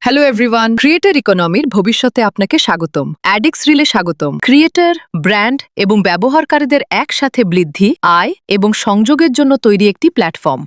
Hello everyone, creator ইকোনমির ভবিষ্যতে আপনাকে স্বাগতম। অ্যাডিক্স রিলে স্বাগতম। ক্রিয়েটর, ব্র্যান্ড এবং ব্যবহারকারীদের একসাথে বৃদ্ধি, আয় এবং সংযোগের জন্য তৈরি একটি প্ল্যাটফর্ম।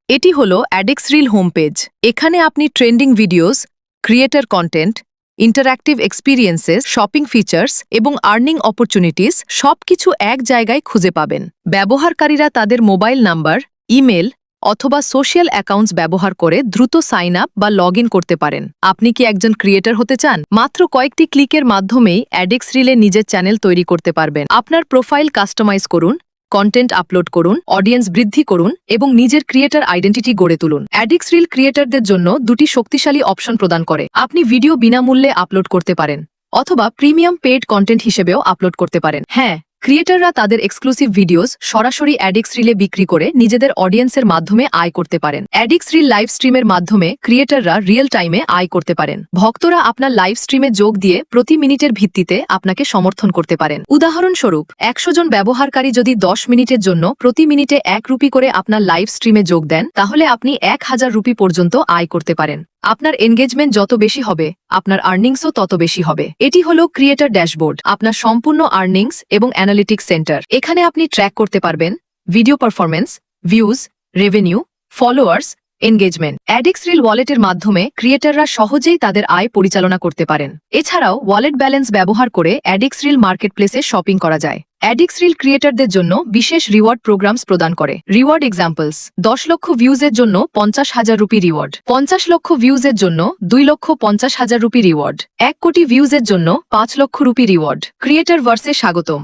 এটি হলো অ্যাডিক্স রিল হোম পেজ। এখানে আপনি trending videos, creator content, interactive experiences, shopping features এবং আর্নিং অপরচুনিটিস সবকিছু এক জায়গায় খুঁজে পাবেন। ব্যবহারকারীরা তাদের মোবাইল নাম্বার, ইমেল অথবা সোশ্যাল অ্যাকাউন্টস ব্যবহার করে দ্রুত সাইন আপ বা লগ ইন করতে পারেন। আপনি কি একজন ক্রিয়েটর হতে চান? মাত্র কয়েকটি ক্লিকের মাধ্যমেই অ্যাডিক্স রিলে নিজের চ্যানেল তৈরি করতে পারবেন। আপনার প্রোফাইল কাস্টমাইজ করুন, কন্টেন্ট আপলোড করুন, অডিয়েন্স বৃদ্ধি করুন এবং নিজের ক্রিয়েটর আইডেন্টিটি গড়ে তুলুন। অ্যাডিক্স রিল ক্রিয়েটরদের জন্য দুটি শক্তিশালী অপশন প্রদান করে। আপনি ভিডিও বিনামূল্যে আপলোড করতে পারেন অথবা প্রিমিয়াম পেড কন্টেন্ট হিসেবেও আপলোড করতে পারেন। হ্যাঁ, ক্রিয়েটররা তাদের এক্সক্লুসিভ ভিডিওস সরাসরি অ্যাডিক্স রিলে বিক্রি করে নিজেদের অডিয়েন্সের মাধ্যমে আয় করতে পারেন। অ্যাডিক্স রিল লাইভ স্ট্রিমের মাধ্যমে ক্রিয়েটররা রিয়েল টাইমে আয় করতে পারেন। ভক্তরা আপনার লাইভ স্ট্রিমে যোগ দিয়ে প্রতি মিনিটের ভিত্তিতে আপনাকে সমর্থন করতে পারেন। উদাহরণস্বরূপ, ১০০ জন ব্যবহারকারী যদি ১০ মিনিটের জন্য প্রতি মিনিটে ১ রুপি করে আপনার লাইভ স্ট্রিমে যোগ দেন, তাহলে আপনি ১,০০০ রুপি পর্যন্ত আয় করতে পারেন। আপনার এনগেজমেন্ট যত বেশি হবে, আপনার আর্নিংসও তত বেশি হবে। এটি হলো ক্রিয়েটর ড্যাশবোর্ড, আপনার সম্পূর্ণ আর্নিংস এবং অ্যানালিটিক্স সেন্টার। এখানে আপনি ট্র্যাক করতে পারবেন video performance, views, revenue, followers, engagement. অ্যাডিক্স রিল ওয়ালেটের মাধ্যমে ক্রিয়েটররা সহজেই তাদের আয় পরিচালনা করতে পারেন। এছাড়াও ওয়ালেট ব্যালেন্স ব্যবহার করে অ্যাডিক্স রিল মার্কেটপ্লেসে শপিং করা যায়। অ্যাডিক্স রিল ক্রিয়েটরদের জন্য বিশেষ রিওয়ার্ড প্রোগ্রামস প্রদান করে। রিওয়ার্ড এক্সাম্পলস: ১০ লক্ষ ভিউজের জন্য ৫০,০০০ রুপি রিওয়ার্ড, ৫০ লক্ষ ভিউজের জন্য ২,৫০,০০০ রুপি রিওয়ার্ড, ১ কোটি ভিউজের জন্য ৫ লক্ষ রুপি রিওয়ার্ড। ক্রিয়েটর ভার্সে স্বাগতম।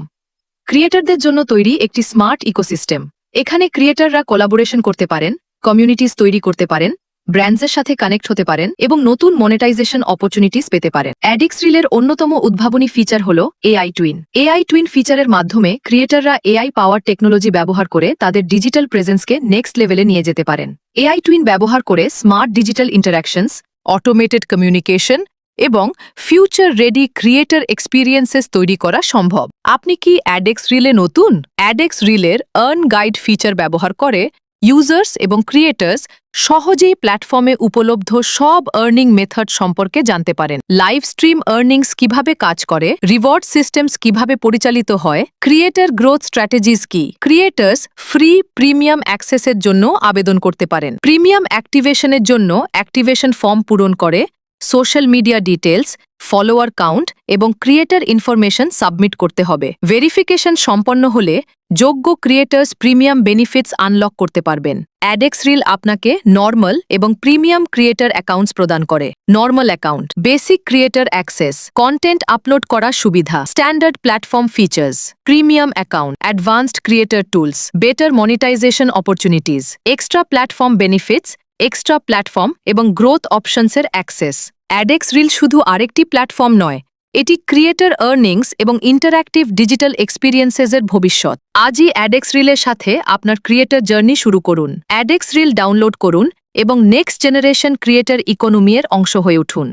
ক্রিয়েটরদের জন্য তৈরি একটি স্মার্ট ইকোসিস্টেম। এখানে ক্রিয়েটররা কোলাবোরেশন করতে পারেন, কমিউনিটিস তৈরি করতে পারেন, ব্র্যান্ডসের সাথে কানেক্ট হতে পারেন এবং নতুন মনিটাইজেশন অপরচুনিটিস পেতে পারেন। অ্যাডিক্স রিলের অন্যতম উদ্ভাবনী ফিচার হল এআই টুইন। এআই টুইন ফিচারের মাধ্যমে ক্রিয়েটররা এআই পাওয়ার টেকনোলজি ব্যবহার করে তাদের ডিজিটাল প্রেজেন্সকে নেক্সট লেভেলে নিয়ে যেতে পারেন। এআই টুইন ব্যবহার করে smart digital interactions, automated communication এবং ফিউচার রেডি ক্রিয়েটর এক্সপিরিয়েন্সেস তৈরি করা সম্ভব। আপনি কি অ্যাডিক্স রিলে নতুন? অ্যাডিক্স রিলের আর্ন গাইড ফিচার ব্যবহার করে ইউজার্স এবং ক্রিয়েটর্স সহজেই প্ল্যাটফর্মে উপলব্ধ সব আর্নিং মেথড সম্পর্কে জানতে পারেন। লাইভ স্ট্রিম আর্নিংস কিভাবে কাজ করে, রিওয়ার্ড সিস্টেমস কিভাবে পরিচালিত হয়, ক্রিয়েটর গ্রোথ স্ট্র্যাটেজিস কি। ক্রিয়েটর্স ফ্রি প্রিমিয়াম অ্যাক্সেসের জন্য আবেদন করতে পারেন। প্রিমিয়াম অ্যাক্টিভেশনের জন্য অ্যাক্টিভেশন ফর্ম পূরণ করে social media details, follower count এবং ক্রিয়েটর ইনফরমেশন সাবমিট করতে হবে। ভেরিফিকেশন সম্পন্ন হলে যোগ্য ক্রিয়েটর্স প্রিমিয়াম বেনিফিটস আনলক করতে পারবেন। অ্যাডিক্স রিল আপনাকে নর্মাল এবং প্রিমিয়াম ক্রিয়েটর অ্যাকাউন্টস প্রদান করে। Normal account: basic creator access, content upload করার সুবিধা, standard platform features. Premium account: advanced creator tools, better monetisation opportunities, extra platform benefits, extra platform এবং growth অপশনসের অ্যাক্সেস। অ্যাডিক্স রিল শুধু আরেকটি platform নয়, এটি ক্রিয়েটর আর্নিংস এবং ইন্টারঅ্যাক্টিভ ডিজিটাল এক্সপিরিয়েন্সেসের ভবিষ্যৎ। আজই অ্যাডিক্স রিলের সাথে আপনার ক্রিয়েটর জার্নি শুরু করুন। অ্যাডিক্স রিল ডাউনলোড করুন এবং নেক্সট জেনারেশন ক্রিয়েটর ইকোনমির অংশ হয়ে উঠুন।